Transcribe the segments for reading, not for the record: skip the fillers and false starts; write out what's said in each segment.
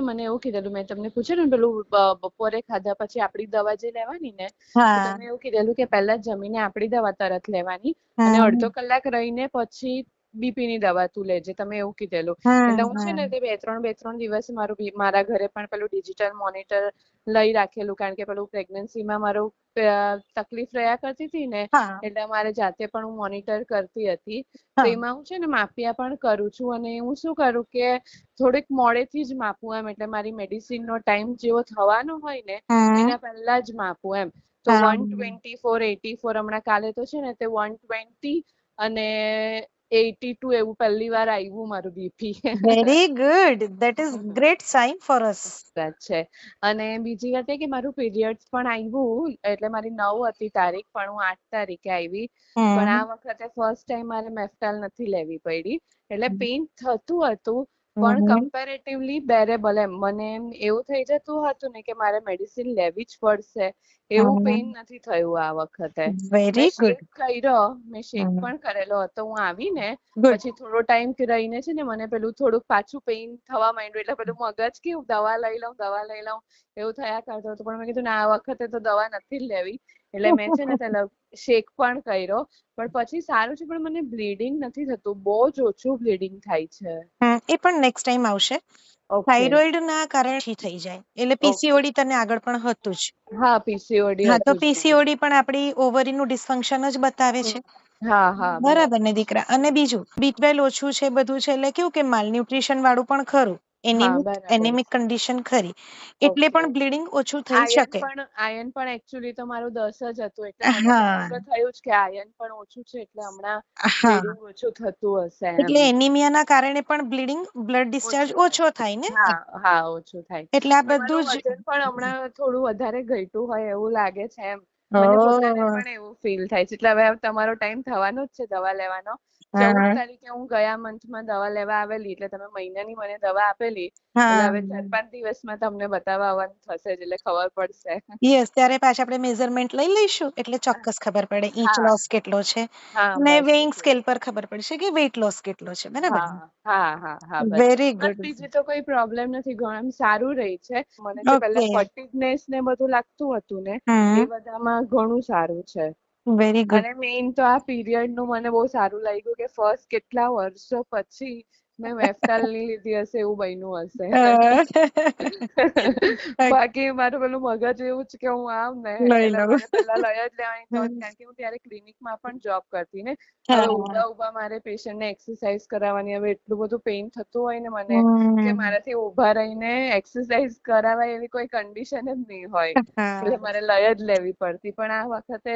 મને એવું કીધેલું, મેં તમને પૂછ્યું ને પેલું બપોરે ખાધા પછી આપડી દવા જે લેવાની ને, તો હા તમે એવું કીધેલું કે પહેલા જમીને આપડી દવા તરત લેવાની અને અડધો કલાક રહીને પછી બીપી ની દવા તું લેજે, તમે એવું કીધેલું. એટલે હું છે ને તે બે ત્રણ દિવસ મારા ઘરે પણ પેલું ડિજિટલ મોનિટર લઈ રાખેલું, કારણ કે પેલું પ્રેગ્નન્સીમાં મારું તકલીફ રહ્યા કરતી હતી ને, હા એટલે મારે જાતે પણ હું મોનિટર કરતી હતી. તો હા એમાં હું છે ને માપિયા પણ કરું છું, અને હું શું કરું કે થોડીક મોડેથી જ માપું એમ, એટલે મારી મેડિસિન નો ટાઈમ જેવો થવાનો હોય ને એના પહેલા જ માપું એમ. તો હા 124, 84 હમણાં કાલે તો છે ને તે 120 અને 82 એવું પહેલી વાર આવ્યું મારું BP. Very good, that is great sign for us. વાત છે. અને બીજી વાત એ કે મારું પીરિયડ્સ પણ આવ્યું, એટલે મારી 9 હતી તારીખ, પણ હું 8 તારીખે આવી. પણ આ વખતે ફર્સ્ટ ટાઈમ મારે મેફટાલ નથી લેવી પડી, એટલે પેઇન થતું હતું પણ કમ્પેરેટિવલી બેરેબલ એમ. મને એમ એવું થઈ જતું હતું ને કે મારે મેડિસિન લેવી જ પડશે, એવું પેઇન નથી થયું આ વખતે. મેં વેરી ગુડ. શેક કર્યો, મેં શેક પણ કરેલો હતો. હું આવીને ગુડ. પછી થોડો ટાઈમ રહીને છે ને મને પેલું થોડુંક પાછું પેઇન થવા માંડ્યું, એટલે પેલું મગજ કેવું દવા લઈ લઉં એવું થયા કરતું હતું. પણ મેં કીધું આ વખતે તો દવા નથી જ લેવી, એટલે મેં છે ને પેલા શેક પણ કર્યો, પણ પછી સારું છે. પણ મને બ્લીડિંગ નથી થતું, બહુ જ ઓછું બ્લીડિંગ થાય છે. એ પણ નેક્સ્ટ ટાઈમ આવશે. ઓકે થાઇરોઇડ ના કારણે થઈ જાય, એટલે ઓકે. પીસીઓડી તને આગળ પણ હતું જ. હા, પીસીઓડી હા, તો હતું જ મને. પીસીઓડી પણ આપણી ઓવરીનું ડિસફંક્શન જ બતાવે છે. હા હા બરાબર ને દીકરા? અને બીજું B12 ઓછું છે બધું છે, એટલે કેવું કે માલન્યુટ્રીશન વાળું પણ ખરું, હા, બરાબર એનેમિક છે. કન્ડિશન ખરી, એટલે ઓકે. પણ બ્લીડિંગ ઓછું થઈ શકે. આયન પણ એકચ્યુઅલી તો મારું 10 જ હતું, એટલે મને હા પછી તો થયું જ કે આયન પણ ઓછું છે, એટલે હમણાં હા, બ્લીડિંગ ઓછું થતું હશે એમ. એટલે એનિમિયાના કારણે પણ બ્લડ ડિસ્ચાર્જ ઓછું થાય. ઓછો થાય ને. હા હા, ઓછું થાય. એટલે આ પણ મારું બધું જ. વજન પણ હમણાં થોડું વધારે ઘટ્યું હોય એવું લાગે છે એમ. મને પોતાને ઓહ, પણ એવું ફીલ થાય છે. એટલે હવે તમારો ટાઈમ થવાનો જ છે દવા લેવાનો. 14 હા તારીખે હું ગયા મંથમાં દવા લેવા આવેલી, એટલે તમે મહિનાની મને દવા આપેલી. એટલે હા હવે 4-5 દિવસમાં તમને બતાવવા આવવાનું થશે જ, એટલે ખબર પડશે. યસ, ત્યારે પાછા આપણે મેઝરમેન્ટ લઈ લઈશું, એટલે ચોક્કસ ખબર પડે ઇંચ હા લોસ કેટલો છે, હા અને બસ વેઇંગ બીજું. સ્કેલ પર ખબર પડશે કે વેઇટ લોસ કેટલો છે. બરાબર ને? હા હા હા હા, બસ વેરી બસ ગુડ. બીજી તો કોઈ પ્રોબ્લેમ નથી. ઘણું સારું રહી છે. મને જે ઓકે. પહેલા ફટીગનેસ ને બધું લાગતું હતું ને, એ બધામાં ઘણું સારું છે. Very good. અને મેઇન તો આ પીરિયડ નું મને બહુ સારું લાગ્યું કે ફર્સ્ટ કેટલા વર્ષો પછી મેં મેફટાલ ની લીધી હશે એવું બન્યું હશે. બાકી મારું પેલું મગજ એવું જ કે હું આમ ને લઈ એટલે લઉં. મારે પેલા લઈ જ લેવાની તો, કારણ કે હું ત્યારે ક્લિનિકમાં પણ જોબ કરતી ને. હવે હા. ઉભા મારે પેશન્ટને એક્સરસાઇઝ કરાવવાની, હવે એટલું બધું પેઇન થતું હોય ને મને કે હમ. મારાથી ઉભા રહીને એક્સરસાઇઝ કરાવાય એવી કોઈ કન્ડિશન જ નહીં હોય, એટલે હા. મારે લઈ જ લેવી પડતી. પણ આ વખતે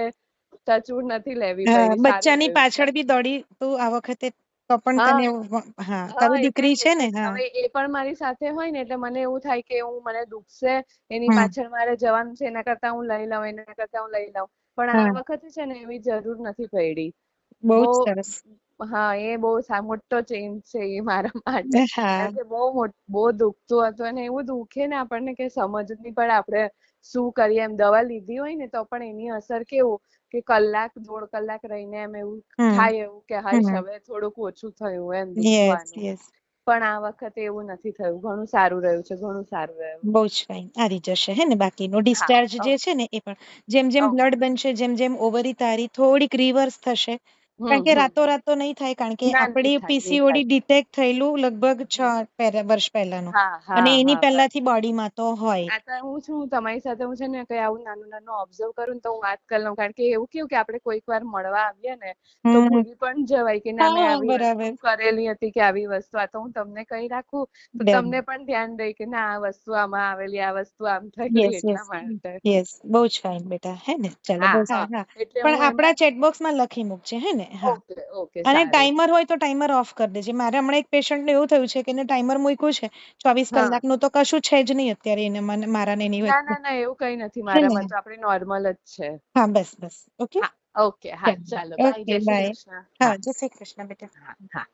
ટચવુડ નથી લેવી પડી, સારું બચ્ચાની રહ્યું છે. પાછળ બી દોડી તું આ વખતે, તો પણ હા તને હા, હા, તારી એટલે દીકરી જ છે એટલે ને. જ હા. હવે એ પણ મારી સાથે હોય ને, એટલે મને એવું થાય કે મને દુખશે, એની હમ. પાછળ મારે જવાનું છે, એના કરતા હું લઈ લઉં, એના કરતા હું લઈ લઉં. પણ આ હા, વખતે છે ને એવી જરૂર નથી પડી. બહુ બહુ જ સરસ. હા, એ બહુ મોટો ચેન્જ છે એ મારા માટે. હા. કારણ કે બહુ દુખતું હતું, અને એવું દુખે ને આપણને કે સમજ નહીં પડે આપણે શું કરીએ એમ. દવા લીધી હોય ને તો પણ એની અસર કેવું કે કલાક 1.5 કલાક રહીને એમ એવું હમ. થાય, એવું કે હાયશ હમ. હવે થોડુંક ઓછું થયું એમ યસ દુખવાનું. યસ. પણ આ વખતે એવું નથી થયું. ઘણું સારું રહ્યું છે, ઘણું સારું રહ્યું. બહુ જ ફાઇન. આવી જશે હે ને? બાકીનો હા ડિસ્ચાર્જ જે ઓકે છે ને એ પણ જેમ જેમ ઓકે. બ્લડ બનશે, જેમ જેમ ઓવરી તારી થોડીક રિવર્સ થશે, કારણ કે હમ. રાતોરાત તો નહીં થાય, કારણ કે ના, નહીં આપણી થાય નહીં પીસીઓડી થાય. ડિટેક્ટ થયેલું લગભગ હમ. 6 વર્ષ પહેલાનું, હા અને હા એની હા, બસ. પહેલાથી બોડીમાં તો હોય. આ તો હું છું તમારી સાથે, હું છે ને કઈ આવું નાનું નાનું ઓબ્ઝર્વ કરું ને તો હું વાત કરી લઉં, કારણ કે એવું કેવું કે આપણે કોઈક વાર મળવા આવીએ ને તો હમ. ભૂલી પણ જવાય કે ના મેં હા, આવી વસ્તુ બરાબર. કરેલી હતી કે આવી વસ્તુ. આ તો હું તમને કહી રાખું તો તમને પણ ધ્યાન રહી કે ના આ વસ્તુ આમાં આવેલી, આ વસ્તુ આમ થયેલી, યસ યસ એટલા માટે. યસ, બહુ જ ફાઇન બેટા, હે ને? ચાલો, હા બહુ હા, સારું. હા, એટલે પણ હું આપણા એમાં ચેટબોક્સમાં લખી મૂકજે, હે ને? હા. ઓકે ઓકે, અને સારું. ટાઈમર હોય તો ટાઈમર ઓફ કરી દેજે. મારે હમણાં એક પેશન્ટને એવું થયું છે કે એને ટાઈમર મૂક્યું છે 24 હા. કલાકનું, તો કશું છે જ નહીં અત્યારે એને, મારા ને એની ના વચ્ચે. ના ના, એવું કઈ નથી હે ને? મારામાં, તો આપણે નોર્મલ જ છે. હા, બસ બસ. ઓકે. હા ઓકે, હા ચાલો, બાય. ઓકે, જય શ્રી બાય. કૃષ્ણ. હા, હા જય શ્રી કૃષ્ણ બેટા. હા હા.